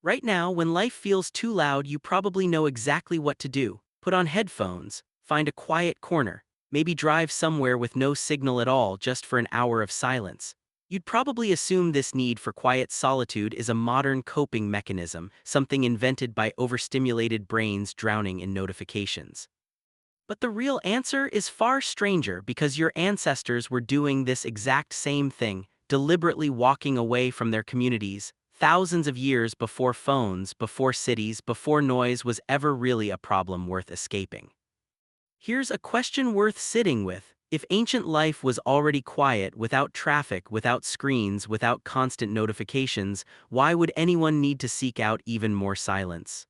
Right now, when life feels too loud, you probably know exactly what to do. Put on headphones, find a quiet corner, maybe drive somewhere with no signal at all just for an hour of silence. You'd probably assume this need for quiet solitude is a modern coping mechanism, something invented by overstimulated brains drowning in notifications. But the real answer is far stranger because your ancestors were doing this exact same thing, deliberately walking away from their communities, thousands of years before phones, before cities, before noise was ever really a problem worth escaping. Here's a question worth sitting with. If ancient life was already quiet, without traffic, without screens, without constant notifications, why would anyone need to seek out even more silence?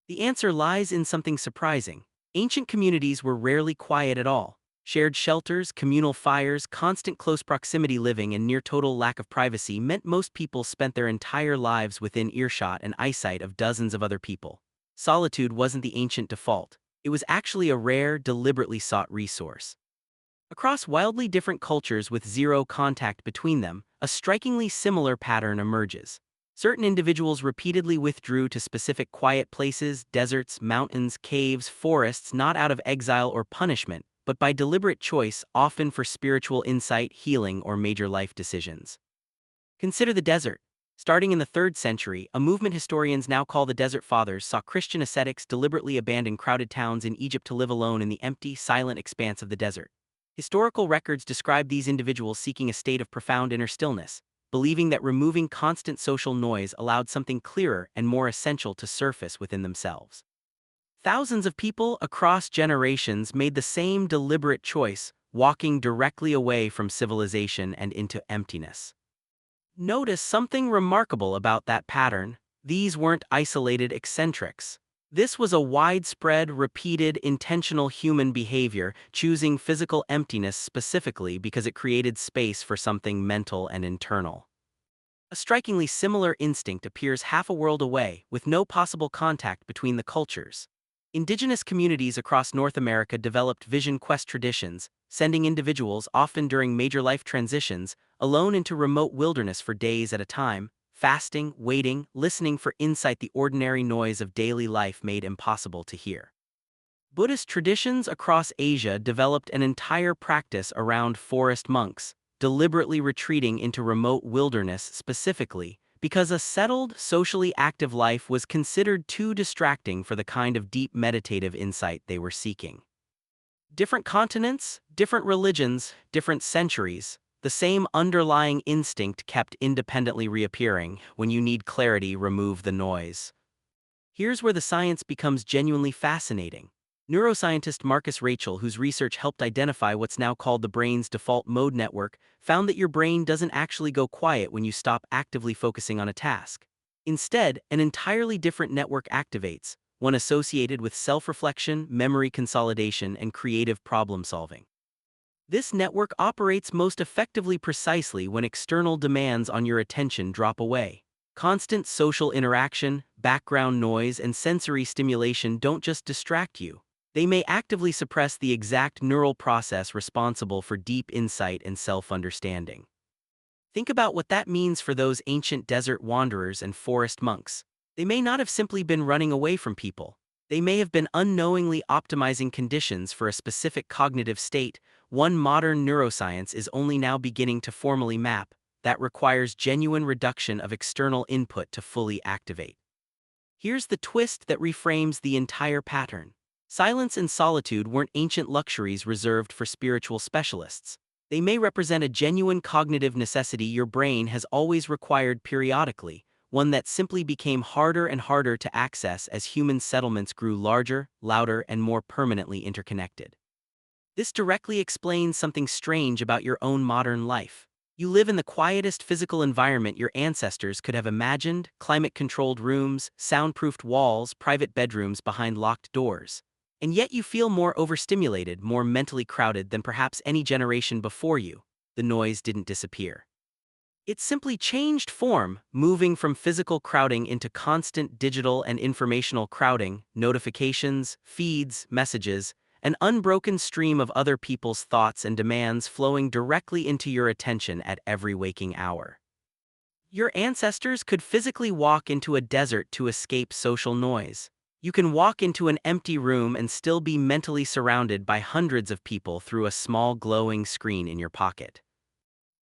The answer lies in something surprising. Ancient communities were rarely quiet at all. Shared shelters, communal fires, constant close proximity living, and near total lack of privacy meant most people spent their entire lives within earshot and eyesight of dozens of other people. Solitude wasn't the ancient default. It was actually a rare, deliberately sought resource. Across wildly different cultures with zero contact between them, a strikingly similar pattern emerges. Certain individuals repeatedly withdrew to specific quiet places, deserts, mountains, caves, forests, not out of exile or punishment, but by deliberate choice, often for spiritual insight, healing, or major life decisions. Consider the desert. Starting in the 3rd century, a movement historians now call the Desert Fathers saw Christian ascetics deliberately abandon crowded towns in Egypt to live alone in the empty, silent expanse of the desert. Historical records describe these individuals seeking a state of profound inner stillness, believing that removing constant social noise allowed something clearer and more essential to surface within themselves. Thousands of people across generations made the same deliberate choice, walking directly away from civilization and into emptiness. Notice something remarkable about that pattern. These weren't isolated eccentrics. This was a widespread, repeated, intentional human behavior, choosing physical emptiness specifically because it created space for something mental and internal. A strikingly similar instinct appears half a world away, with no possible contact between the cultures. Indigenous communities across North America developed vision quest traditions, sending individuals, often during major life transitions, alone into remote wilderness for days at a time, fasting, waiting, listening for insight the ordinary noise of daily life made impossible to hear. Buddhist traditions across Asia developed an entire practice around forest monks, deliberately retreating into remote wilderness specifically because a settled, socially active life was considered too distracting for the kind of deep meditative insight they were seeking. Different continents, different religions, different centuries, the same underlying instinct kept independently reappearing. When you need clarity, remove the noise. Here's where the science becomes genuinely fascinating. Neuroscientist Marcus Rachel, whose research helped identify what's now called the brain's default mode network, found that your brain doesn't actually go quiet when you stop actively focusing on a task. Instead, an entirely different network activates, one associated with self-reflection, memory consolidation, and creative problem-solving. This network operates most effectively precisely when external demands on your attention drop away. Constant social interaction, background noise, and sensory stimulation don't just distract you. They may actively suppress the exact neural process responsible for deep insight and self-understanding. Think about what that means for those ancient desert wanderers and forest monks. They may not have simply been running away from people. They may have been unknowingly optimizing conditions for a specific cognitive state, one modern neuroscience is only now beginning to formally map, that requires genuine reduction of external input to fully activate. Here's the twist that reframes the entire pattern. Silence and solitude weren't ancient luxuries reserved for spiritual specialists. They may represent a genuine cognitive necessity your brain has always required periodically, one that simply became harder and harder to access as human settlements grew larger, louder, and more permanently interconnected. This directly explains something strange about your own modern life. You live in the quietest physical environment your ancestors could have imagined: climate-controlled rooms, soundproofed walls, private bedrooms behind locked doors. And yet you feel more overstimulated, more mentally crowded than perhaps any generation before you. The noise didn't disappear. It simply changed form, moving from physical crowding into constant digital and informational crowding, notifications, feeds, messages, an unbroken stream of other people's thoughts and demands flowing directly into your attention at every waking hour. Your ancestors could physically walk into a desert to escape social noise. You can walk into an empty room and still be mentally surrounded by hundreds of people through a small glowing screen in your pocket.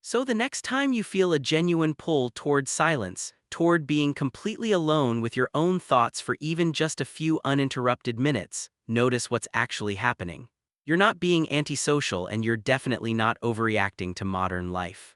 So the next time you feel a genuine pull toward silence, toward being completely alone with your own thoughts for even just a few uninterrupted minutes, notice what's actually happening. You're not being antisocial, and you're definitely not overreacting to modern life.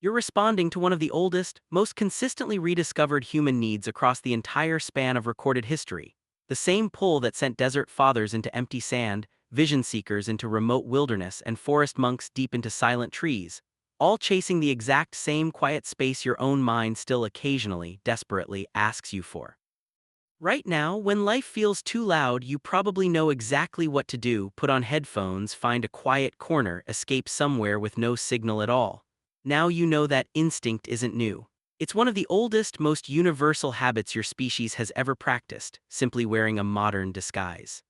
You're responding to one of the oldest, most consistently rediscovered human needs across the entire span of recorded history. The same pull that sent desert fathers into empty sand, vision seekers into remote wilderness, and forest monks deep into silent trees, all chasing the exact same quiet space your own mind still occasionally, desperately asks you for. Right now, when life feels too loud, you probably know exactly what to do: put on headphones, find a quiet corner, escape somewhere with no signal at all. Now you know that instinct isn't new. It's one of the oldest, most universal habits your species has ever practiced, simply wearing a modern disguise.